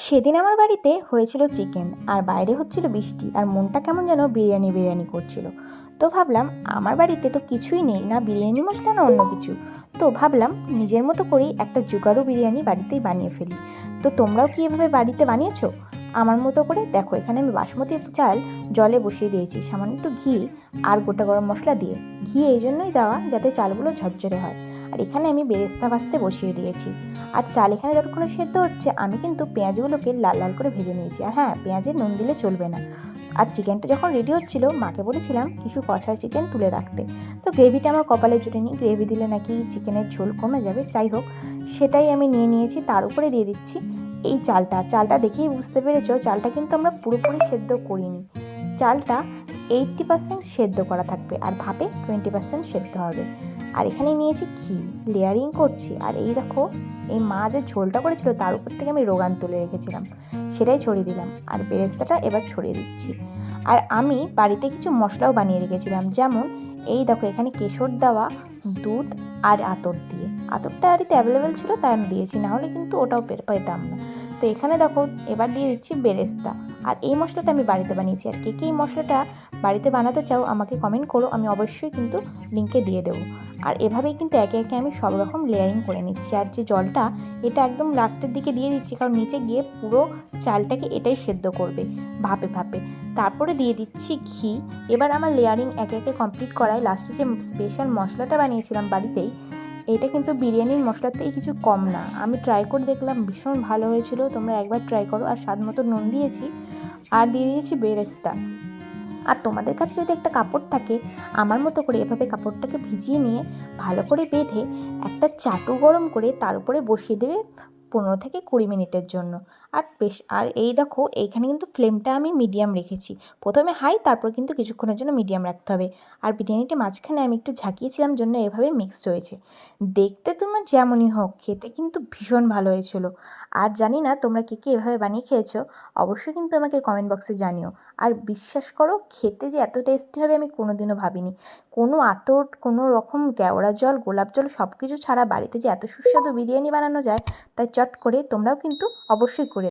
সেদিন আমার বাড়িতে হয়েছিল চিকেন, আর বাইরে হচ্ছিল বৃষ্টি, আর মনটা কেমন যেন বিরিয়ানি বিরিয়ানি করছিল। তো ভাবলাম আমার বাড়িতে তো কিছুই নেই, না বিরিয়ানি মশলা না অন্য কিছু। তো ভাবলাম নিজের মতো করেই একটা জুগাড়ু বিরিয়ানি বাড়িতেই বানিয়ে ফেলি। তো তোমরাও কি এভাবে বাড়িতে বানিয়েছো আমার মতো করে? দেখো, এখানে আমি বাসমতি চাল জলে বসিয়ে দিয়েছি সামান্য একটু ঘি আর গোটা গরম মশলা দিয়ে। ঘি এই জন্যই দেওয়া যাতে চালগুলো ঝরঝরে হয়। আর এখানে আমি বেরেস্তা ভাজতে বসিয়ে দিয়েছি। আর চাল এখানে যতক্ষণে সেদ্ধ হচ্ছে আমি কিন্তু পেঁয়াজগুলোকে লাল লাল করে ভেজে নিয়েছি। আর হ্যাঁ, পেঁয়াজে নুন দিলে চলবে না। আর চিকেনটা যখন রেডি হচ্ছিল মাকে বলেছিলাম কিছু কষা চিকেন তুলে রাখতে। তো গ্রেভিটা আমার কপালে জুটেনি, গ্রেভি দিলে নাকি চিকেনের ঝোল কমে যাবে। যাই হোক, সেটাই আমি নিয়ে নিয়েছি। তার উপরে দিয়ে দিচ্ছি এই চালটা দেখেই বুঝতে পেরেছো চালটা কিন্তু আমরা পুরোপুরি সেদ্ধ করিনি। চালটা 80% সেদ্ধ করা থাকবে আর ভাপে 20% সেদ্ধ হবে। আর এখানে নিয়েছি ঘি, লেয়ারিং করছি। আর এই দেখো, এই মা যে ঝোলটা করেছিল তার উপর থেকে আমি রোগান তুলে রেখেছিলাম, সেটাই ছড়িয়ে দিলাম। আর বেরেস্তাটা এবার ছড়িয়ে দিচ্ছি। আর আমি বাড়িতে কিছু মশলাও বানিয়ে রেখেছিলাম, যেমন এই দেখো এখানে কেশর দেওয়া, দুধ আর আতর দিয়ে। আতরটা বাড়িতে অ্যাভেলেবেল ছিল তাই আমি দিয়েছি, না হলে কিন্তু ওটাও পেতাম না। তো এখানে দেখো এবার দিয়ে দিচ্ছি বেরেস্তা। আর এই মশলাটা আমি বাড়িতে বানিয়েছি। আর কে কে এই মশলাটা বাড়িতে বানাতে চাও আমাকে কমেন্ট করো, আমি অবশ্যই কিন্তু লিঙ্কে দিয়ে দেবো। আর এভাবেই কিন্তু একে একে আমি সব রকম লেয়ারিং করে নিচ্ছি। আর যে জলটা, এটা একদম লাস্টের দিকে দিয়ে দিচ্ছি, কারণ নিচে গিয়ে পুরো চালটাকে এটাই সেদ্ধ করবে ভাপে ভাপে। তারপরে দিয়ে দিচ্ছি ঘি। এবার আমার লেয়ারিং একে একে কমপ্লিট করায় লাস্টে যে স্পেশাল মশলাটা বানিয়েছিলাম বাড়িতেই, এটা কিন্তু বিরিয়ানির মশলাতেই কিছু কম না। আমি ট্রাই করে দেখলাম, ভীষণ ভালো হয়েছিল। তোমরা একবার ট্রাই করো। আর স্বাদ মতো নুন দিয়েছি, আর দিয়ে দিয়েছি বেরেস্তা। আর তোমাদের কাছে যদি একটা কাপড় থাকে, আমার মতো করে এভাবে কাপড়টাকে ভিজিয়ে নিয়ে ভালো করে বেঁধে একটা চাটু গরম করে তার উপরে বসিয়ে দেবে 15 থেকে 20 মিনিটের জন্য। আর এই দেখো এইখানে কিন্তু ফ্লেমটা আমি মিডিয়াম রেখেছি। প্রথমে হাই, তারপর কিন্তু কিছুক্ষণের জন্য মিডিয়াম রাখতে হবে। আর বিরিয়ানিটা মাঝখানে আমি একটু ঝাঁকিয়েছিলাম জন্য এভাবে মিক্সড হয়েছে। দেখতে তোমার যেমনই হোক, খেতে কিন্তু ভীষণ ভালো হয়েছিল। আর জানি না তোমরা কে কে এভাবে বানিয়ে খেয়েছো, অবশ্যই কিন্তু আমাকে কমেন্ট বক্সে জানিও। আর বিশ্বাস করো, খেতে যে এত টেস্টি হবে আমি কোনোদিনও ভাবিনি। কোনো আতর, কোনো রকম কেওড়া জল, গোলাপ জল সব কিছু ছাড়া বাড়িতে যে এত সুস্বাদু বিরিয়ানি বানানো যায়, তাই চট করে তোমরাও কিন্তু অবশ্যই করে